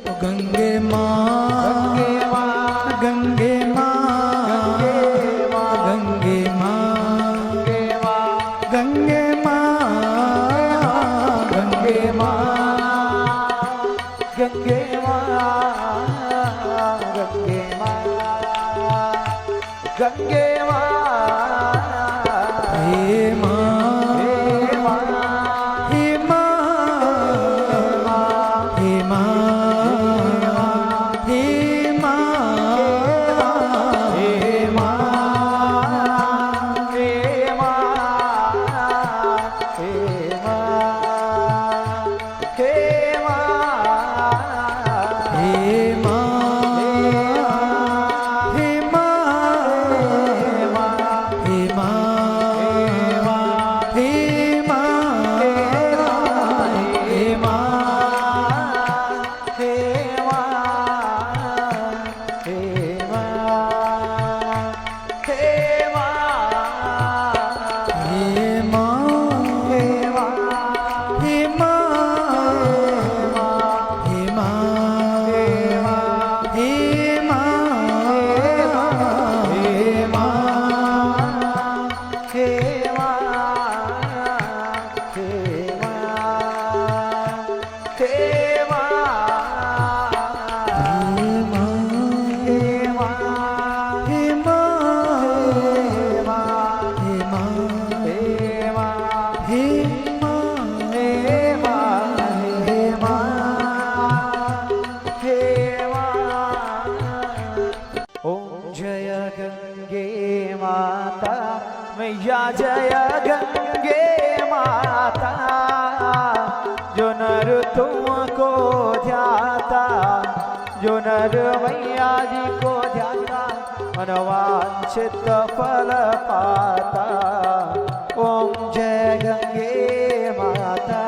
गंगे माँ, गंगे माँ, गंगे माँ, गंगे माँ, गंगे माँ, गंगे माँ, गंगे माँ, गंगे माँ, हे माँ, हे माँ, हे माँ, हे माँ, हे माँ, हे माँ, हे माँ, हे माँ, हे माँ, हे मैया जय गंगे माता, जो नर तुमको ध्याता, जो नर मैया जी को ध्याता, मनवांछित फल पाता। ओम जय गंगे माता।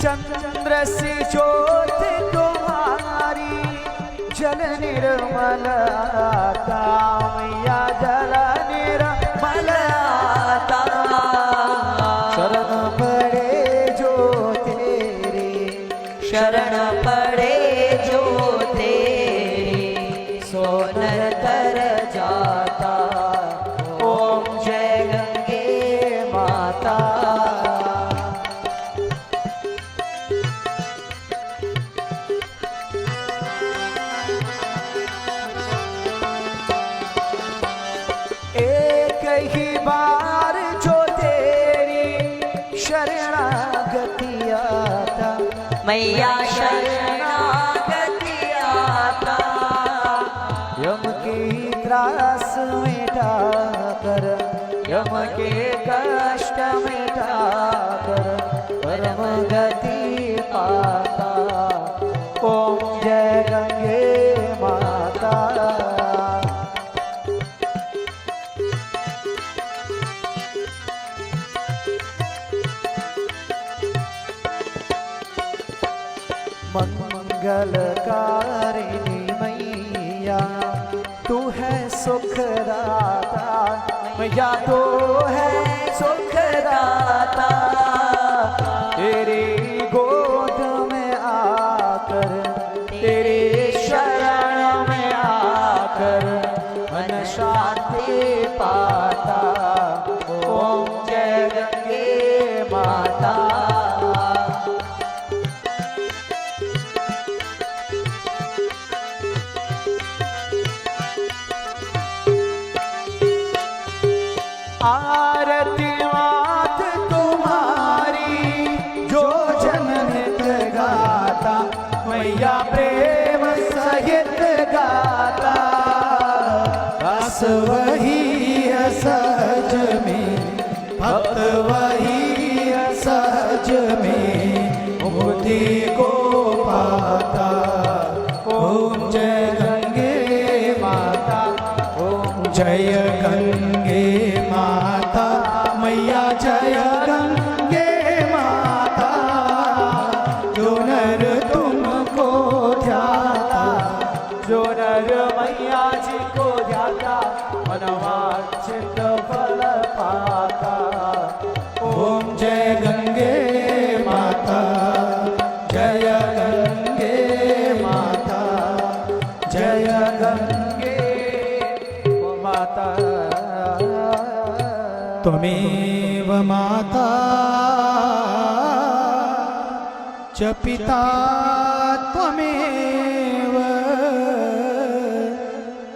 चंद्र से ज्योति तुम्हारी, जल निर्मल आता, मैया जल निर्मल आता। शरण पड़े जो तेरे, शरण पड़े जो तेरे, सो नर तर जाता। ओम जय गंगे माता। ही बार जो तेरी शरणागति आता, मैया शरणागति आता। यम के त्रास मिटा कर, यम के कष्ट मिटा कर, परम गति पाता। ओम जय गंगे माता। मंगलकारिणी मैया तू है सुखदाता, मैया तू है सुखदाता। तेरी गोद में आकर, तेरी शरण में आकर, मन शांति पाता। ओम जय गंगे माता। आरती मात तुम्हारी, जो जनहित गाता, मैया प्रेम सहित गाता। रस वही है सहज में, भक्त वही है सहज में, मुक्ति को पाता। ओम जय गंगे माता। ओम जय गंगे माता, मैया जय गंगे माता। जो नर तुमको ध्याता, जो नर मैया जी को ध्याता, अनवांछित फल पाता। ओम जय गंगे माता, जय गंगे माता, जय गंगे माता। त्वमेव माता च पिता त्वमेव,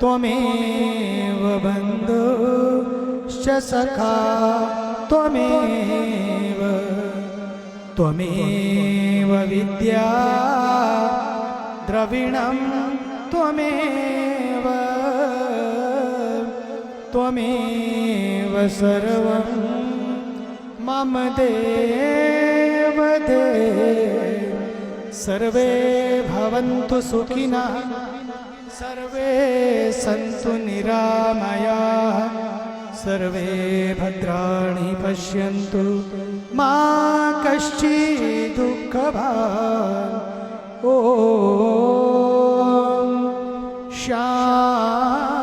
त्वमेव बन्धुश्च सखा त्वमेव, त्वमेव विद्या द्रविणं त्वमेव, त्वमेव सर्वं मम देव देव। सर्वे भवन्तु सुखिनः, सर्वे सन्तु निरामयाः, सर्वे भद्राणि पश्यन्तु मा कश्चित् दुःखभाग्। ॐ शान्तिः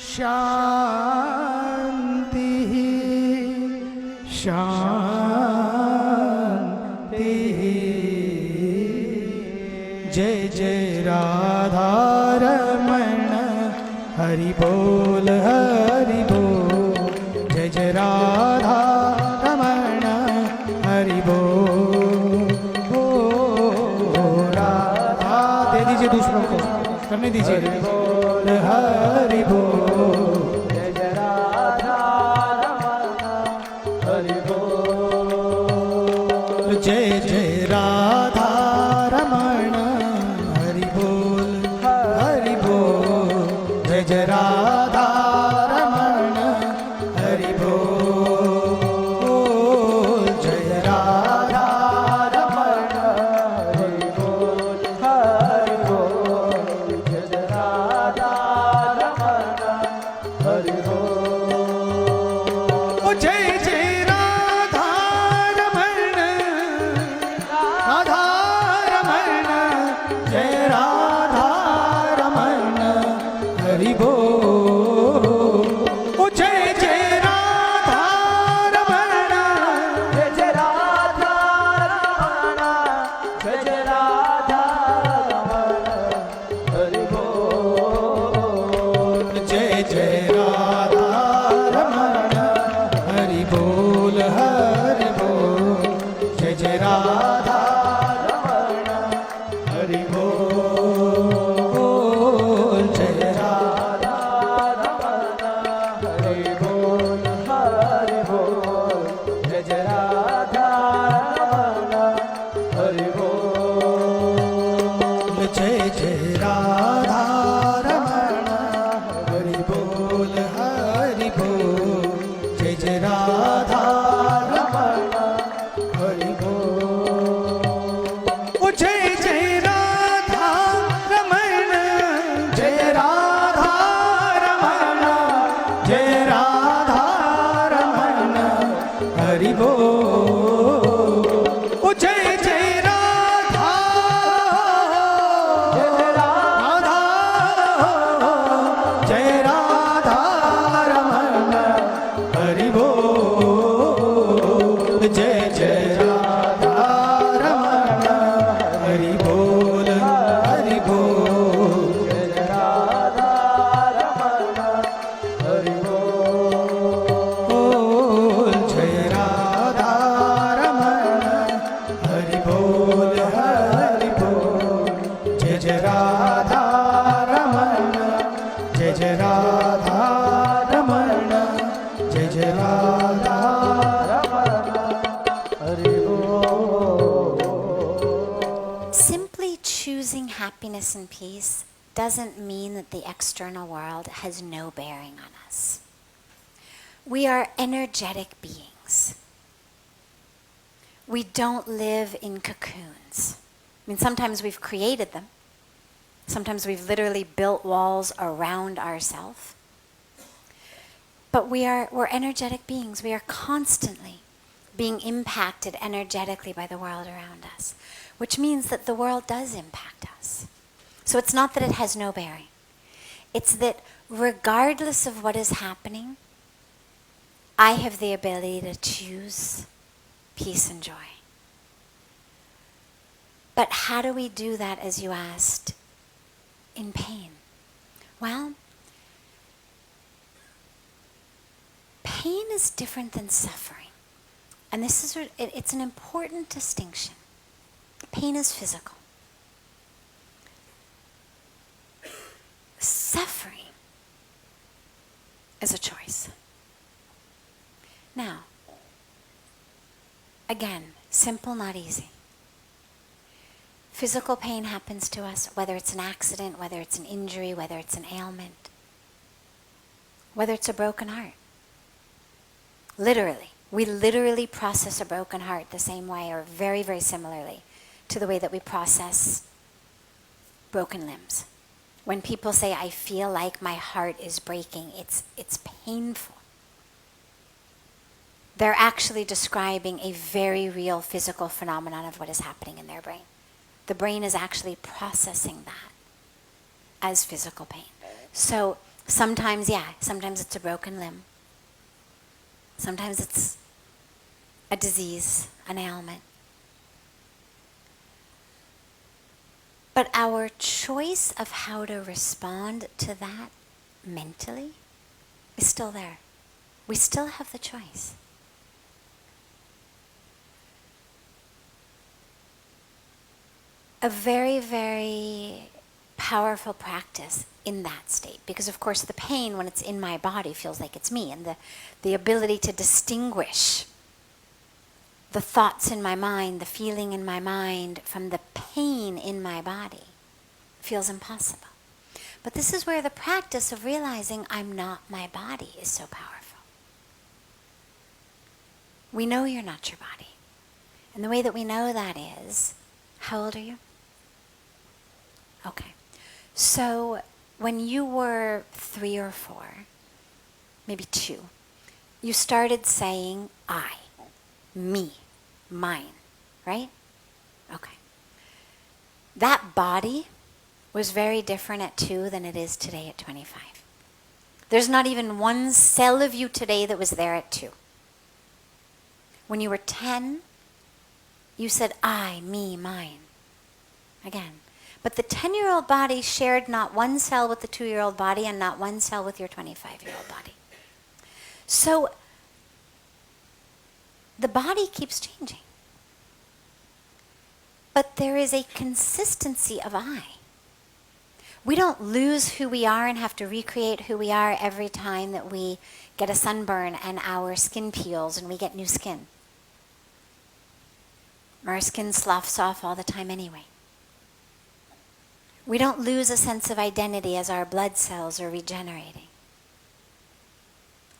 शान्तिः शान्तिः। जय जय राधा रमण, हरि बोल हरि बोल। जय जय राधा रमण, हरि बोल। ओ राधा, दे दीजिए दूसरों को, करने दीजिए। हरि बोल हरि बोल। जय जय राधा रमण, हरि बोल। जय जय राधा रमण, हरि बोल हरि बोल। जय जय राधा रमण, हरि बोल। जय राधा रमण, हरि बोल हरि बोल। जय जय राधा रमण, हरि बोल। ओ जय जय राधा रमण, राधा रमण, जय राधा रमण, हरि बोल। ओ जय जय राधा रमण, जय जय राधा रमण, जय जय राधा रमण, हरि बोल। जय जय राधा रमण, हरि बोल हरि बोल। जय जय राधा रमण, हरि बोल। जय राधा रमण, हरि बोल हरि बोल। जय जय राधा रमण, हरि बोल। जय जय राधा रमण, हरि बोल हरि बोल। जय जय राधा रमण, हरि बोल। ओ जय जय राधा रमण, जय राधा रमण, जय राधा रमण, हरि बोल। ओ जय जय राधा, जय राधा, जय राधा रमण, हरि बोल। जय जय राधा रमण, हरि बोल हरि बोल। जय जय राधा रमण, हरि बोल। जय राधा रमण, हरि बोल हरि बोल। जय जय राधा रमण, जय जय राधा रमण, जय जय राधा रमण, हरि बोल। Simply choosing happiness and peace doesn't mean that the external world has no bearing on us. We are energetic beings. We don't live in cocoons. I mean, sometimes we've created them. Sometimes we've literally built walls around ourselves. But we're energetic beings. We are constantly being impacted energetically by the world around us, which means that the world does impact us. So it's not that it has no bearing. It's that regardless of what is happening, I have the ability to choose peace and joy. But how do we do that, as you asked, in pain? Well, pain is different than suffering. And this is it's an important distinction. Pain is physical. Suffering is a choice. Now, again, simple, not easy. Physical pain happens to us, whether it's an accident, whether it's an injury, whether it's an ailment, whether it's a broken heart. Literally. We literally process a broken heart the same way, or very, very similarly to the way that we process broken limbs. When people say, I feel like my heart is breaking, it's painful. They're actually describing a very real physical phenomenon of what is happening in their brain. The brain is actually processing that as physical pain. So sometimes it's a broken limb. Sometimes it's a disease, an ailment. But our choice of how to respond to that mentally is still there. We still have the choice. A very, very powerful practice in that state, because of course the pain, when it's in my body, feels like it's me, and the ability to distinguish the thoughts in my mind, the feeling in my mind from the pain in my body feels impossible. But this is where the practice of realizing I'm not my body is so powerful. We know you're not your body. And the way that we know that is, how old are you? Okay. So when you were 3 or 4, maybe 2, you started saying I, me, mine, right? Okay. That body was very different at 2 than it is today at 25. There's not even one cell of you today that was there at 2. When you were 10, you said I, me, mine. Again. But the 10-year-old body shared not one cell with the 2-year-old body and not one cell with your 25-year-old body. So the body keeps changing. But there is a consistency of I. We don't lose who we are and have to recreate who we are every time that we get a sunburn and our skin peels and we get new skin. Our skin sloughs off all the time anyway. We don't lose a sense of identity as our blood cells are regenerating.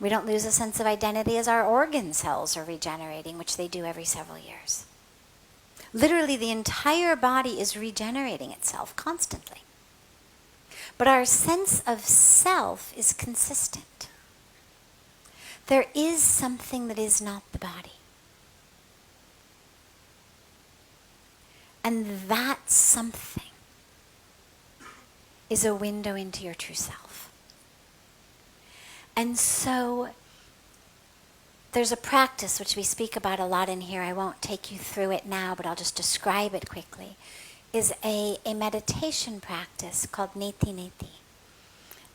We don't lose a sense of identity as our organ cells are regenerating, which they do every several years. Literally, the entire body is regenerating itself constantly. But our sense of self is consistent. There is something that is not the body. And that something is a window into your true self. And so there's a practice which we speak about a lot in here. I won't take you through it now, but I'll just describe it quickly. Is a meditation practice called Neti Neti.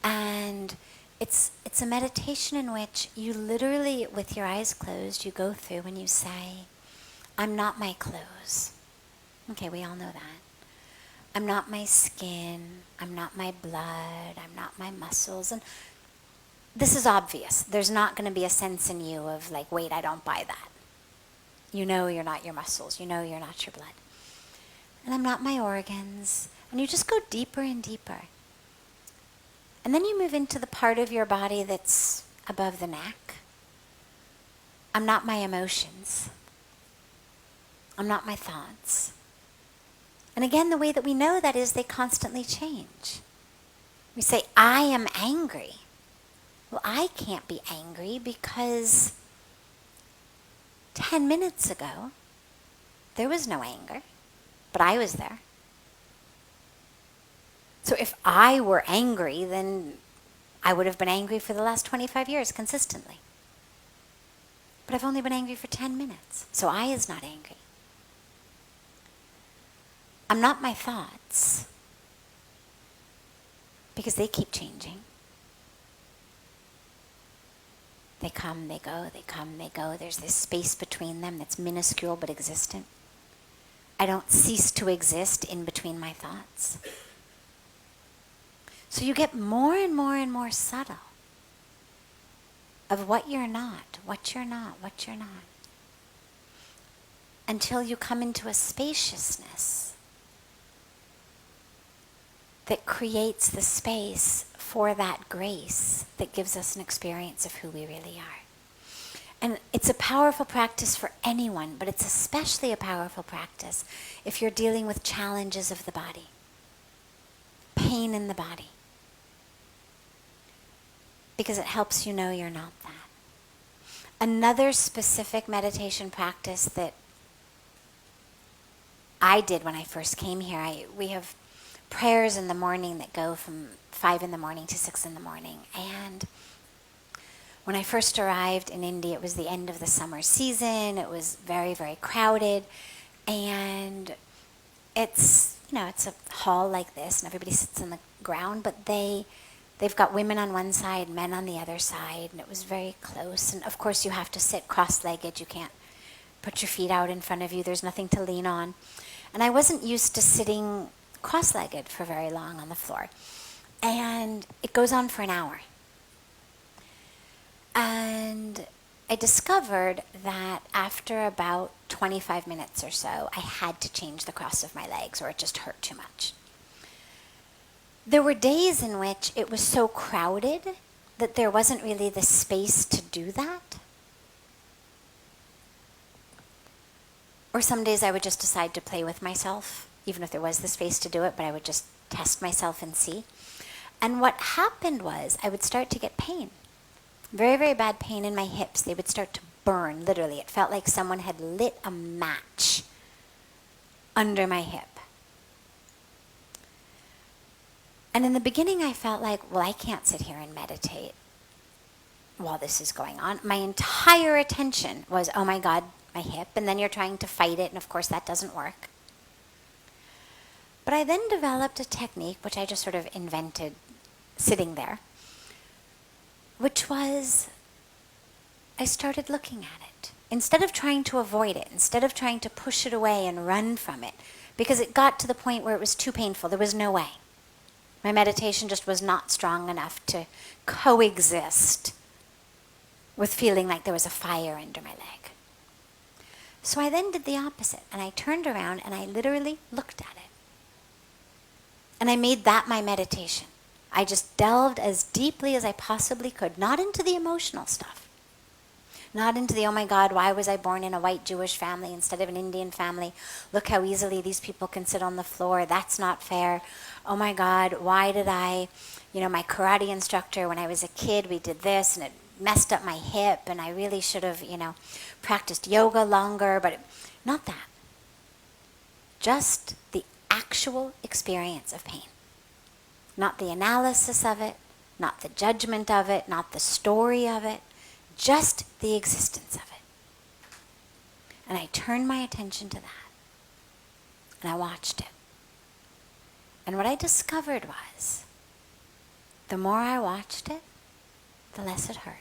And it's a meditation in which you literally, with your eyes closed, you go through and you say, I'm not my clothes. Okay, we all know that. I'm not my skin, I'm not my blood, I'm not my muscles. And this is obvious. There's not going to be a sense in you of like, wait, I don't buy that. You know you're not your muscles. You know you're not your blood. And I'm not my organs. And you just go deeper and deeper. And then you move into the part of your body that's above the neck. I'm not my emotions. I'm not my thoughts. And again, the way that we know that is they constantly change. We say, I am angry. Well, I can't be angry because 10 minutes ago, there was no anger, but I was there. So if I were angry, then I would have been angry for the last 25 years consistently. But I've only been angry for 10 minutes, so I is not angry. I'm not my thoughts, because they keep changing. They come, they go, they come, they go. There's this space between them that's minuscule but existent. I don't cease to exist in between my thoughts. So you get more and more and more subtle of what you're not, what you're not, what you're not. Until you come into a spaciousness that creates the space for that grace that gives us an experience of who we really are. And it's a powerful practice for anyone, but it's especially a powerful practice if you're dealing with challenges of the body, pain in the body, because it helps you know you're not that. Another specific meditation practice that I did when I first came here, we have prayers in the morning that go from 5 in the morning to 6 in the morning. And when I first arrived in India, it was the end of the summer season. It was very, very crowded. And it's a hall like this, and everybody sits on the ground, but they've got women on one side, men on the other side, and it was very close. And of course you have to sit cross-legged. You can't put your feet out in front of you. There's nothing to lean on. And I wasn't used to sitting cross-legged for very long on the floor. And it goes on for an hour. And I discovered that after about 25 minutes or so, I had to change the cross of my legs, or it just hurt too much. There were days in which it was so crowded that there wasn't really the space to do that. Or some days I would just decide to play with myself, even if there was the space to do it, but I would just test myself and see. And what happened was I would start to get pain. Very, very bad pain in my hips. They would start to burn, literally. It felt like someone had lit a match under my hip. And in the beginning I felt like, well, I can't sit here and meditate while this is going on. My entire attention was, oh my God, my hip. And then you're trying to fight it, and of course that doesn't work. But I then developed a technique, which I just sort of invented sitting there, which was I started looking at it. Instead of trying to avoid it, instead of trying to push it away and run from it, because it got to the point where it was too painful. There was no way. My meditation just was not strong enough to coexist with feeling like there was a fire under my leg. So I then did the opposite, and I turned around and I literally looked at it. And I made that my meditation. I just delved as deeply as I possibly could, not into the emotional stuff, not into the, oh my God, why was I born in a white Jewish family instead of an Indian family? Look how easily these people can sit on the floor. That's not fair. Oh my God, why did my karate instructor, when I was a kid, we did this and it messed up my hip and I really should have, practiced yoga longer, but not that. Just the actual experience of pain. Not the analysis of it, not the judgment of it, not the story of it, just the existence of it. And I turned my attention to that. And I watched it. And what I discovered was, the more I watched it, the less it hurt.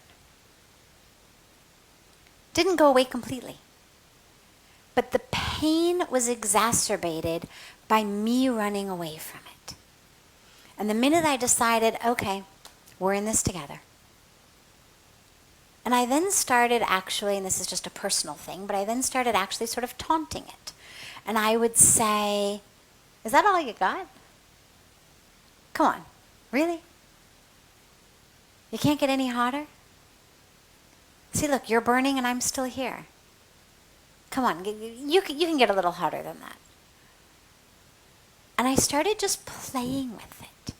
Didn't go away completely. But the pain was exacerbated by me running away from it. And the minute I decided, okay, we're in this together. And I then started actually, and this is just a personal thing, but I then started actually sort of taunting it. And I would say, is that all you got? Come on, really? You can't get any hotter? See, look, you're burning and I'm still here. Come on, you can get a little hotter than that. And I started just playing with it.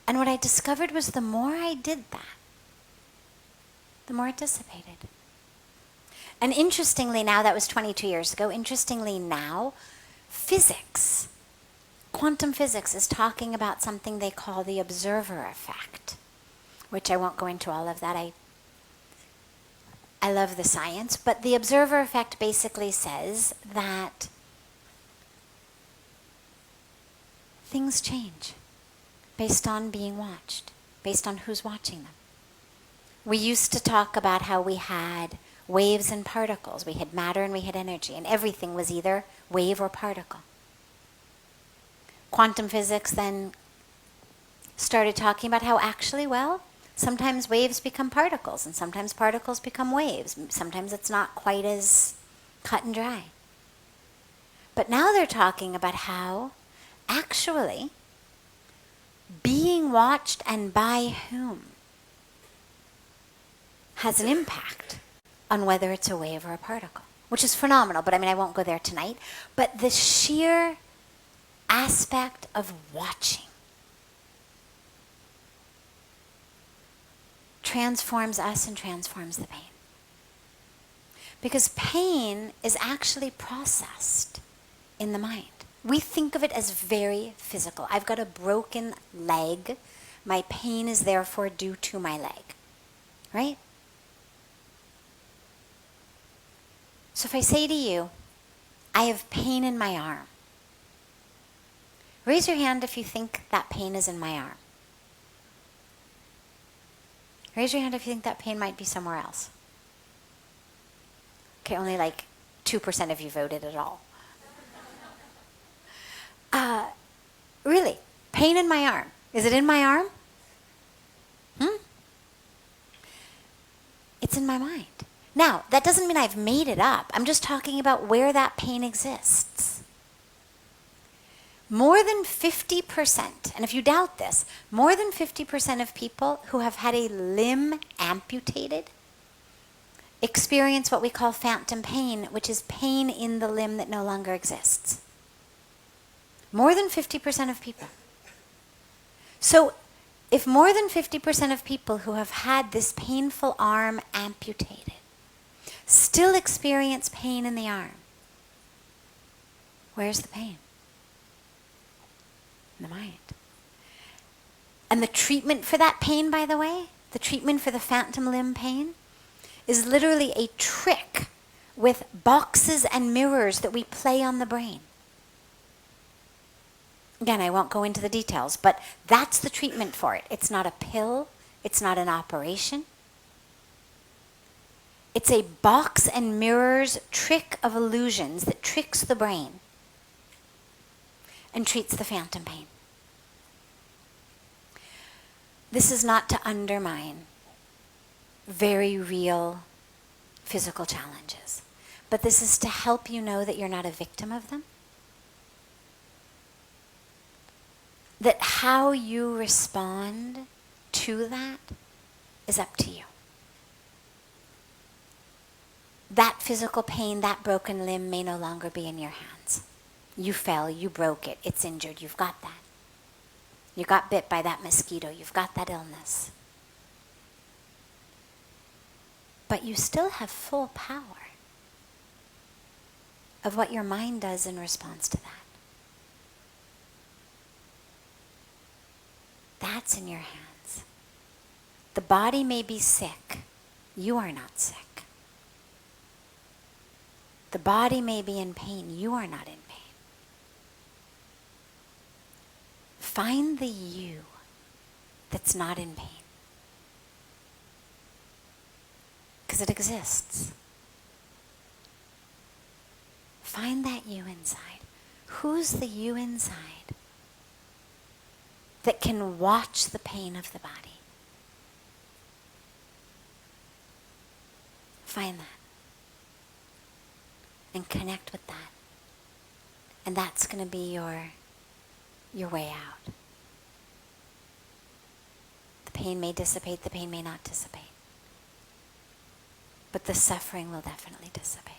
And what I discovered was the more I did that, the more it dissipated. And interestingly now, that was 22 years ago, interestingly now, physics, quantum physics is talking about something they call the observer effect, which I won't go into all of that. I love the science, but the observer effect basically says that things change based on being watched, based on who's watching them. We used to talk about how we had waves and particles. We had matter and we had energy, and everything was either wave or particle. Quantum physics then started talking about how actually, well, sometimes waves become particles, and sometimes particles become waves. Sometimes it's not quite as cut and dry. But now they're talking about how actually being watched and by whom has an impact on whether it's a wave or a particle, which is phenomenal, but I won't go there tonight. But the sheer aspect of watching transforms us and transforms the pain. Because pain is actually processed in the mind. We think of it as very physical. I've got a broken leg. My pain is therefore due to my leg. Right? So if I say to you, I have pain in my arm, raise your hand if you think that pain is in my arm. Raise your hand if you think that pain might be somewhere else. Okay, only like 2% of you voted at all. Really, pain in my arm. Is it in my arm? It's in my mind. Now, that doesn't mean I've made it up. I'm just talking about where that pain exists. More than 50%, and if you doubt this, more than 50% of people who have had a limb amputated experience what we call phantom pain, which is pain in the limb that no longer exists. More than 50% of people. So, if more than 50% of people who have had this painful arm amputated still experience pain in the arm, where's the pain? In the mind. And the treatment for that pain, by the way, the treatment for the phantom limb pain, is literally a trick with boxes and mirrors that we play on the brain. Again, I won't go into the details, but that's the treatment for it. It's not a pill. It's not an operation. It's a box and mirrors trick of illusions that tricks the brain and treats the phantom pain. This is not to undermine very real physical challenges, but this is to help you know that you're not a victim of them. That how you respond to that is up to you. That physical pain, that broken limb may no longer be in your hands. You fell, you broke it, it's injured, you've got that. You got bit by that mosquito, you've got that illness. But you still have full power of what your mind does in response to that. That's in your hands. The body may be sick. You are not sick. The body may be in pain. You are not in pain. Find the you that's not in pain. Because it exists. Find that you inside. Who's the you inside that can watch the pain of the body? Find that. And connect with that. And that's going to be your way out. The pain may dissipate, the pain may not dissipate. But the suffering will definitely dissipate.